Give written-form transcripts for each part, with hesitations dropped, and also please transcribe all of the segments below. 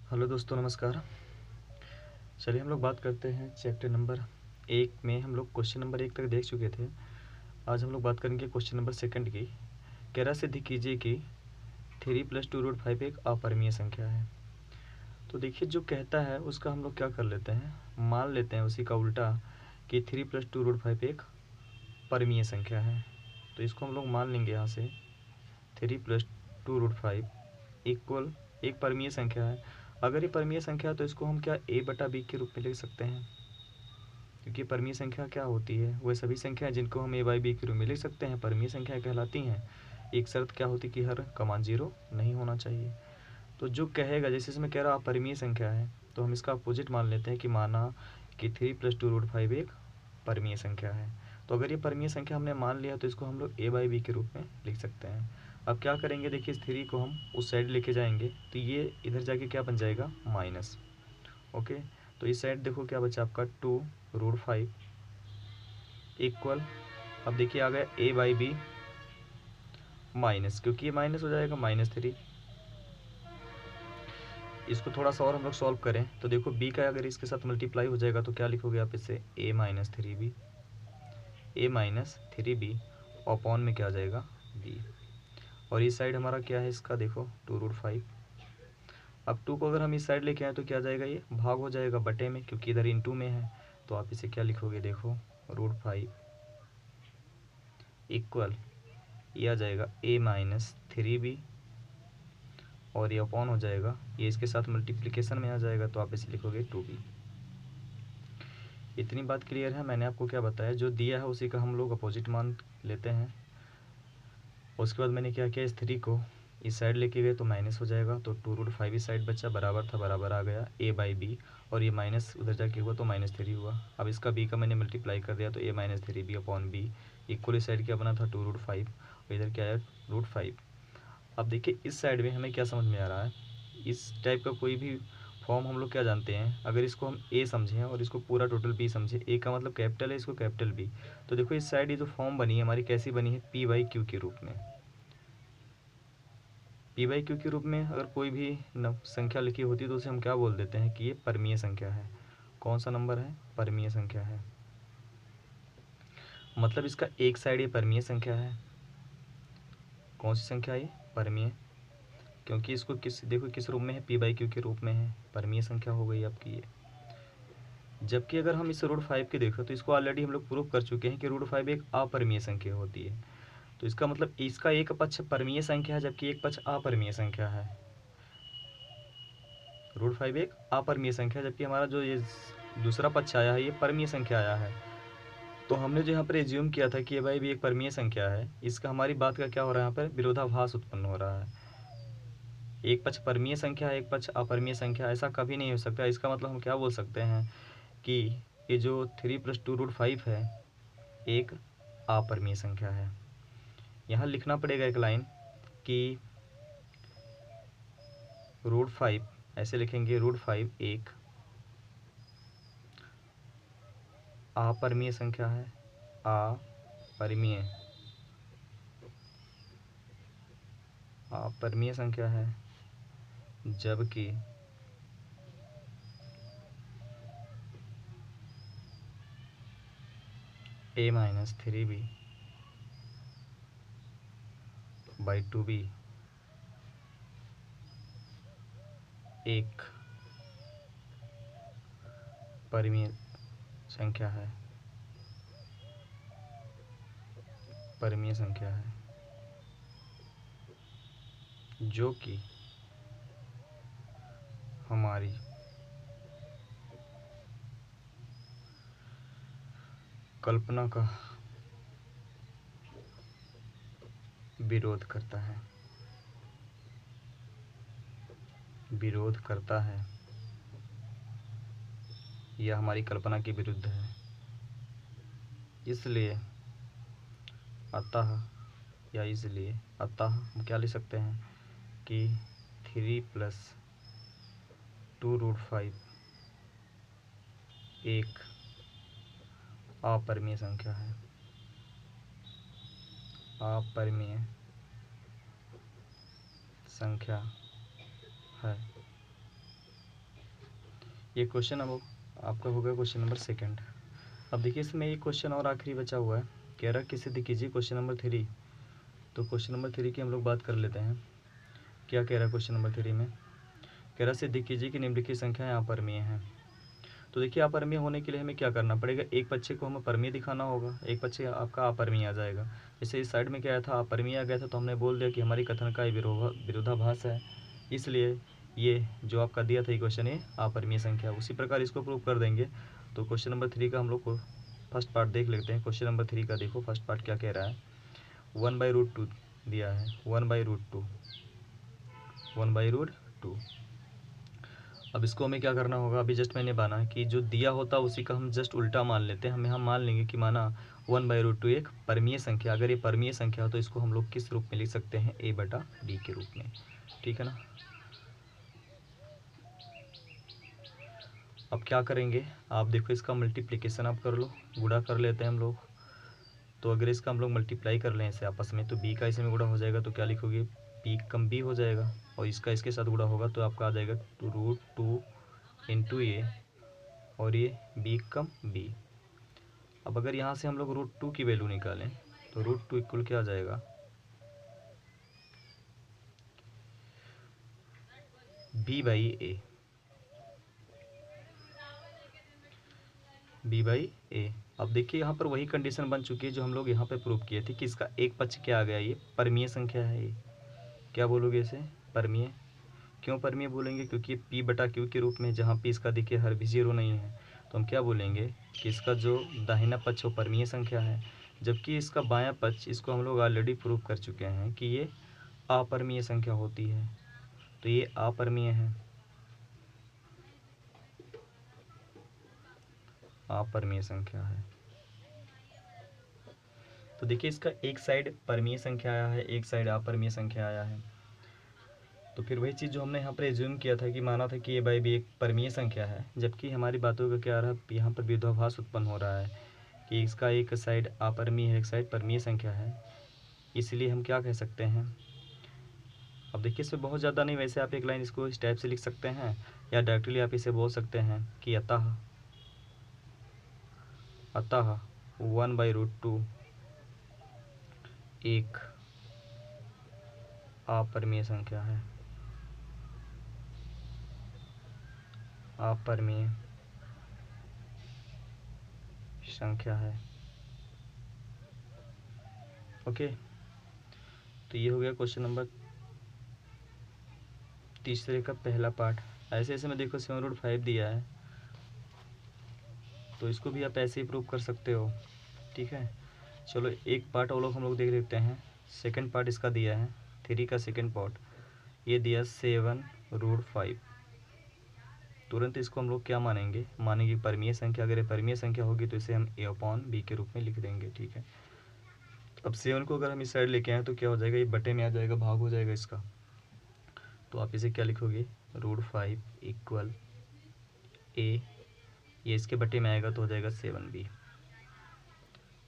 Hello दोस्तों, नमस्कार। चलिए हम लोग बात करते हैं चैप्टर नंबर 1 में। हम लोग क्वेश्चन नंबर 1 तक देख चुके थे। आज हम लोग बात करेंगे क्वेश्चन नंबर 2 की। कह रहा सिद्ध कीजिए कि 3 + 2√5 एक अपरिमेय संख्या है। तो देखिए, जो कहता है उसका हम लोग क्या कर लेते हैं, मान लेते हैं उसी का उल्टा कि 3 + 2√5 एक परिमेय संख्या है। तो इसको हम लोग मान लेंगे यहाँ से 3 + 2√5 इक्वल एक परिमेय संख्या है। अगर ये परिमेय संख्या है तो इसको हम क्या a/b के रूप में लिख सकते हैं, क्योंकि परिमेय संख्या क्या होती है, वह सभी संख्याएं जिनको हम a/b के रूप में लिख सकते हैं परिमेय संख्याएं कहलाती हैं। एक शर्त क्या होती है कि हर का मान 0 नहीं होना चाहिए। तो जो कहेगा, जैसे इसमें कह रहा अपरिमेय संख्या है, तो हम इसका अपोजिट मान लेते हैं कि माना कि 3 + 2√5 एक परिमेय संख्या है। तो अगर ये परिमेय संख्या हमने मान लिया तो इसको हम लोग a/b के रूप में लिख सकते हैं। अब क्या करेंगे, देखिए इस 3 को हम उस साइड लेके जाएंगे तो ये इधर जाके क्या बन जाएगा, माइनस। ओके, तो इस साइड देखो क्या बचा आपका 2√5 इक्वल, अब देखिए आ गया a/b माइनस, क्योंकि ये माइनस हो जाएगा -3। इसको थोड़ा सा और हम लोग सॉल्व करें तो देखो b का अगर इसके साथ मल्टीप्लाई हो जाएगा तो क्या लिखोगे आप इसे, a-3b अपॉन में क्या आ जाएगा, b। और इस साइड हमारा क्या है इसका, देखो 2√5। अब 2 को अगर हम इस साइड लेके आए तो क्या आ जाएगा, ये भाग हो जाएगा बटे में, क्योंकि इधर इनटू में है। तो आप इसे क्या लिखोगे, देखो √5 इक्वल, ये आ जाएगा a-3b और ये अपॉन हो जाएगा, ये इसके साथ मल्टीप्लिकेशन में आ जाएगा तो आप इसे लिखोगे 2b। इतनी बात क्लियर है। मैंने आपको क्या बताया, जो दिया है उसी का हम लोग अपोजिट मान लेते हैं। उसके बाद मैंने क्या किया, इस 3 को इस साइड लेके गए तो माइनस हो जाएगा, तो 2√5 इस साइड बचा, बराबर था बराबर आ गया a/b, और ये माइनस उधर जाके हुआ तो -3 हुआ। अब इसका b का मैंने मल्टीप्लाई कर दिया तो a-3b अपॉन b इक्वल, इस साइड क्या बना था 2√5 और इधर क्या है √5। अब देखिए इस साइड में हमें क्या समझ में आ रहा है, इस टाइप का कोई भी फॉर्म हम लोग क्या जानते हैं, अगर इसको हम a समझें और इसको पूरा टोटल b समझें, a का मतलब कैपिटल है, इसको कैपिटल b, तो देखो इस साइड ये जो फॉर्म बनी है हमारी कैसी बनी है, p/q के रूप में। p/q के रूप में अगर कोई भी संख्या लिखी होती तो उसे हम क्या बोल देते हैं कि ये परिमेय संख्या है। कौन सा नंबर है, परिमेय संख्या है। मतलब इसका एक साइड ये परिमेय संख्या है। कौन सी संख्या है ये, परिमेय, क्योंकि इसको देखो किस रूप में है, p/q के रूप में है, परिमेय संख्या हो गई आपकी ये। जबकि अगर हम इस √5 के देखो तो इसको ऑलरेडी हम लोग प्रूव कर चुके हैं कि √5 एक अपरिमेय संख्या होती है। तो इसका मतलब इसका एक पक्ष परिमेय संख्या है जबकि एक पक्ष अपरिमेय संख्या है। √5 एक अपरिमेय संख्या जबकि हमारा जो ये दूसरा पक्ष आया है ये परिमेय संख्या आया है। तो हमने जो यहाँ पर एज्यूम किया था कि ये भाई भी एक परिमेय संख्या है, इसका हमारी बात का क्या हो रहा है, यहाँ पर विरोधाभास उत्पन्न हो रहा है। एक पक्ष परिमेय संख्या है, एक पक्ष अपरिमेय संख्या, ऐसा कभी नहीं हो सकता। इसका मतलब हम क्या बोल सकते हैं कि ये जो 3 + 2√5 है एक अपरिमेय संख्या है। यहाँ लिखना पड़ेगा एक लाइन कि √5, ऐसे लिखेंगे √5 एक अपरिमेय संख्या है, अपरिमेय अपरिमेय संख्या है, जबकि a-3b/2b एक परिमेय संख्या है, परिमेय संख्या है, जो कि हमारी कल्पना का विरोध करता है, विरोध करता है, यह हमारी कल्पना के विरुद्ध है। इसलिए अतः या इसलिए अतः हम क्या लिख सकते हैं कि 3 + 2√5 एक अपरिमेय संख्या है, अपरिमेय संख्या है। ये क्वेश्चन अब आपका हो गया क्वेश्चन नंबर सेकंड। अब देखिए इसमें एक क्वेश्चन और आखिरी बचा हुआ है, कह रहा कि सिद्ध कीजिए क्वेश्चन नंबर 3। तो क्वेश्चन नंबर 3 की हम लोग बात कर लेते हैं। क्या कह रहा है क्वेश्चन नंबर 3 में, कह रहा सिद्ध कीजिए कि निम्नलिखित संख्याएं अपरिमेय हैं। तो देखिए अपरिमेय होने के लिए हमें क्या करना पड़ेगा, एक पक्षे को हमें परिमेय दिखाना होगा, एक पक्षे आपका अपरिमेय आ जाएगा। जैसे इस साइड में क्या आया था, अपरिमेय आ गया था, तो हमने बोल दिया कि हमारी कथन का विरोधाभास है, इसलिए ये जो आपका दिया था क्वेश्चन ये अपरिमेय संख्या। उसी प्रकार इसको प्रूव कर देंगे। तो क्वेश्चन नंबर 3 का हम लोग को फर्स्ट पार्ट देख लेते हैं। क्वेश्चन नंबर 3 का देखो फर्स्ट पार्ट क्या कह रहा है, 1/√2 दिया है, 1/√2, 1/√2। अब इसको हमें क्या करना होगा, अभी जस्ट मैंने माना कि जो दिया होता है उसी का हम जस्ट उल्टा मान लेते हैं। हम मान लेंगे कि माना 1/√2 एक परमीय संख्या, अगर ये परमीय संख्या हो तो इसको हम लोग किस रूप में लिख सकते हैं, a/b के रूप में, ठीक है ना। अब क्या करेंगे, आप देखो इसका मल्टीप्लिकेशन आप कर लो, गुणा कर लेते हैं हम लोग। तो अगर इसका हम लोग मल्टीप्लाई कर लें इसे आपस में, तो b का इसमें गुणा हो जाएगा, तो क्या लिखोगे, p कम b हो जाएगा, और इसका इसके साथ गुणा होगा तो आपका आ जाएगा √2 इंटू ए, और ये b कम b। अब अगर यहाँ से हम लोग √2 की वैल्यू निकालें तो √2 इक्वल क्या आ जाएगा, b/a, b/a। अब देखिए यहाँ पर वही कंडीशन बन चुकी है जो हम लोग यहाँ पे प्रूव किए थे कि इसका एक पक्ष क्या आ गया, ये परमीय संख्या है। ये क्या बोलोगे इसे, परमीय। क्यों परमीय बोलेंगे, क्योंकि p/q के रूप में, जहाँ पे इसका देखिए हर भी 0 नहीं है, तो हम क्या बोलेंगे कि इसका जो दाहिना पक्ष वो परमीय संख्या है, जबकि इसका बायां पक्ष, इसको हम लोग ऑलरेडी प्रूव कर चुके हैं कि ये अपरमीय संख्या होती है, तो ये अपरमीय है, अपरमीय संख्या है। तो देखिए इसका एक साइड परमीय संख्या आया है, एक साइड अपरमीय संख्या आया है। तो फिर वही चीज़ जो हमने यहाँ पर एज्यूम किया था कि माना था कि ये बाई भी एक परमीय संख्या है, जबकि हमारी बातों का क्या आ रहा है, यहाँ पर विरोधाभास उत्पन्न हो रहा है कि इसका एक साइड अपरमीय है, एक साइड परमीय संख्या है। इसलिए हम क्या कह सकते हैं, अब देखिए इसमें बहुत ज़्यादा नहीं, वैसे आप एक लाइन इसको इस टाइप से लिख सकते हैं, या डायरेक्टली आप इसे बोल सकते हैं कि अतः 1/√2 एक अपरिमेय संख्या है, अपरिमेय संख्या है। ओके, तो ये हो गया क्वेश्चन नंबर तीसरे का पहला पार्ट। ऐसे ऐसे में देखो 7√5 दिया है, तो इसको भी आप ऐसे ही प्रूव कर सकते हो, ठीक है। चलो एक पार्ट और लोग हम लोग देख लेते हैं। सेकंड पार्ट इसका दिया है 3 का सेकंड पार्ट, ये दिया 7√5। तुरंत इसको हम लोग क्या मानेंगे परमीय संख्या। अगर ये परमीय संख्या होगी तो इसे हम a/b के रूप में लिख देंगे, ठीक है। अब 7 को अगर हम इस साइड लेके आए तो क्या हो जाएगा, ये बटे में आ जाएगा, भाग हो जाएगा इसका। तो आप इसे क्या लिखोगे, √5 इक्वल a, ये इसके बटे में आएगा तो हो जाएगा 7b।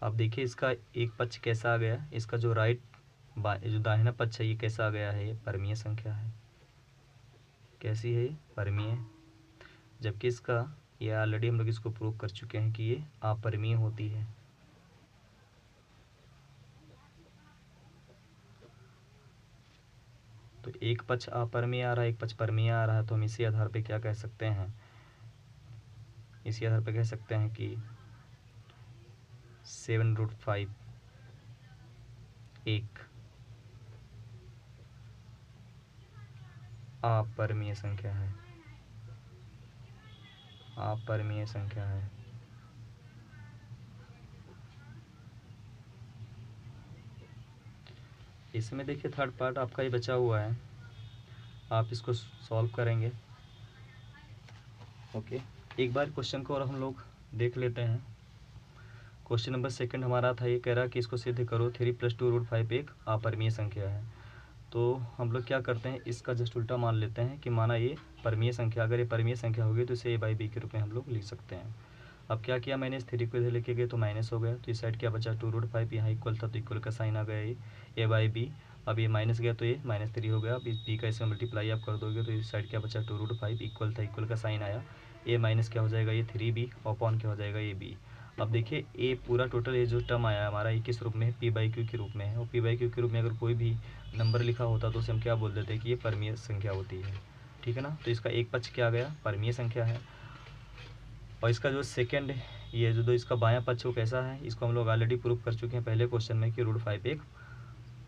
अब देखिए इसका एक पक्ष कैसा आ गया, इसका जो जो दाहिना पक्ष है ये कैसा आ गया है, ये परमीय संख्या है। कैसी है, परमीय। जबकि इसका ये ऑलरेडी हम लोग इसको प्रूव कर चुके हैं कि ये अपरिमेय होती है। तो एक पक्ष अपरिमेय आ रहा है, एक पक्ष परमीय आ रहा है, तो हम इसी आधार पे क्या कह सकते हैं, इसी आधार पे कह सकते हैं कि 7√5 एक अपरिमेय संख्या है, अपरिमेय संख्या है। इसमें देखिए थर्ड पार्ट आपका ही बचा हुआ है, आप इसको सॉल्व करेंगे। ओके, एक बार क्वेश्चन को और हम लोग देख लेते हैं। क्वेश्चन नंबर सेकंड हमारा था, ये कह रहा कि इसको सिद्ध करो 3 + 2√5 एक अपरिमेय संख्या है। तो हम लोग क्या करते हैं, इसका जस्ट उल्टा मान लेते हैं कि माना ये परमीय संख्या, अगर ये परमीय संख्या होगी तो इसे a/b के रूप में हम लोग लिख सकते हैं। अब क्या किया मैंने, इस 3 को इधर लेके गए तो माइनस हो गया, तो इस साइड क्या बचा 2√5, यहाँ इक्वल था तो इक्वल का साइन आ गया, ये a/b। अब ये माइनस गया तो ये -3 हो गया। अब इस b का इसमें मल्टीप्लाई आप कर दोगे तो इस साइड क्या बचा 2√5 इक्वल था, इक्वल का साइन आया, a माइनस क्या हो जाएगा ये 3b अपॉन क्या हो जाएगा ये b। अब देखिए ए पूरा टोटल ये जो टर्म आया हमारा ये किस रूप में है, p/q के रूप में है। और p/q के रूप में अगर कोई भी नंबर लिखा होता तो उसे हम क्या बोल देते हैं कि ये परमीय संख्या होती है, ठीक है ना। तो इसका एक पक्ष क्या आ गया, परमीय संख्या है। और इसका जो सेकंड ये जो इसका बायां पक्ष वो कैसा है, इसको हम लोग ऑलरेडी प्रूव कर चुके हैं पहले क्वेश्चन में कि √5 एक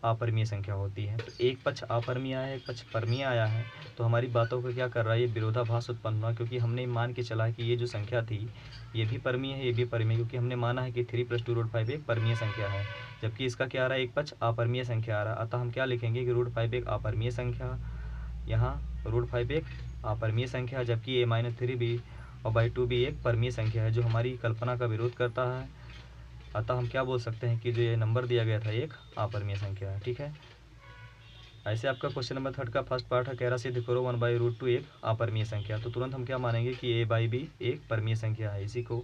अपरिमेय संख्या होती है। तो एक पक्ष अपरिमेय आया है, एक पक्ष परमीय आया है। तो हमारी बातों को क्या कर रहा है, ये विरोधाभास उत्पन्न हुआ, क्योंकि हमने मान के चला कि ये जो संख्या थी ये भी परमीय है, ये भी परमीय, क्योंकि हमने माना है कि 3 + 2√5 एक परमीय संख्या है, जबकि इसका क्या आ रहा है, एक पक्ष अपरिमेय संख्या आ रहा है। अतः हम क्या लिखेंगे कि √5 एक अपरिमेय संख्या, यहाँ √5 एक अपरिमेय संख्या, जबकि a-3 भी और /2 भी एक परमीय संख्या है जो हमारी कल्पना का विरोध करता है। अतः हम क्या बोल सकते हैं कि जो ये नंबर दिया गया था एक अपरिमेय संख्या है, ठीक है। ऐसे आपका क्वेश्चन नंबर 3 का फर्स्ट पार्ट है, कह रहा सिद्ध करो 1/√2 एक अपरिमेय संख्या। तो तुरंत हम क्या मानेंगे कि a/b एक परमीय संख्या है। इसी को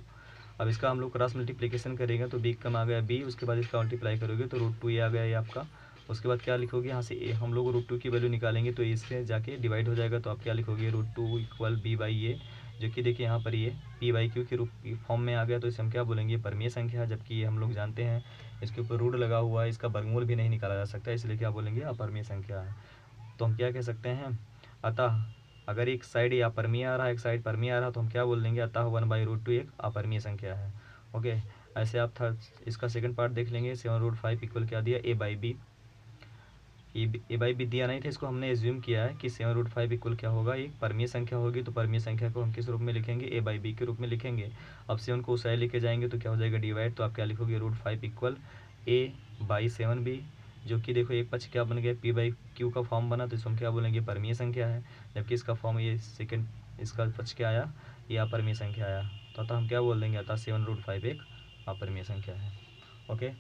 अब इसका हम लोग क्रॉस मल्टीप्लिकेशन करेंगे तो b कम आ गया b, उसके बाद इसका मल्टीप्लाई करोगे तो √2 आ गया ये आपका। उसके बाद क्या लिखोगे, यहाँ से हम लोग √2 की वैल्यू निकालेंगे तो इससे जाके डिवाइड हो जाएगा। तो आप क्या लिखोगे, √2 = b/a, जो कि देखिए यहाँ पर ये p/q के रूप फॉर्म में आ गया। तो इसे हम क्या बोलेंगे, परमीय संख्या है, जबकि ये हम लोग जानते हैं इसके ऊपर रूट लगा हुआ है, इसका वर्गमूल भी नहीं निकाला जा सकता, इसलिए क्या बोलेंगे, अपरमीय संख्या है। तो हम क्या कह सकते हैं, अतः अगर एक साइड या परमीय आ रहा है एक साइड परमीय आ रहा है तो हम क्या बोल देंगे, अतः 1/√2 एक अपरमीय संख्या है। ओके, ऐसे आप इसका सेकंड पार्ट देख लेंगे। 7√5 इक्वल क्या दिया, a/b। a/b दिया नहीं था, इसको हमने एज्यूम किया है कि 7√5 इक्वल क्या होगा, एक परमीय संख्या होगी। तो परमीय संख्या को हम किस रूप में लिखेंगे, a/b के रूप में लिखेंगे। अब 7 को उस साइड लेके जाएंगे तो क्या हो जाएगा, डिवाइड। तो आप क्या लिखोगे, √5 इक्वल a/7b, जो कि देखो एक पक्ष क्या बन गया, p/q का फॉर्म बना, तो इसको हम क्या बोलेंगे, परमीय संख्या है। जबकि इसका फॉर्म ये सेकंड इसका पक्ष क्या आया, ये अपरमीय संख्या आया। तो अतः हम क्या बोल देंगे, अतः 7√5 एक अपरमीय संख्या है। Okay,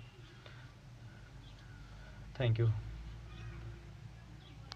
thank you.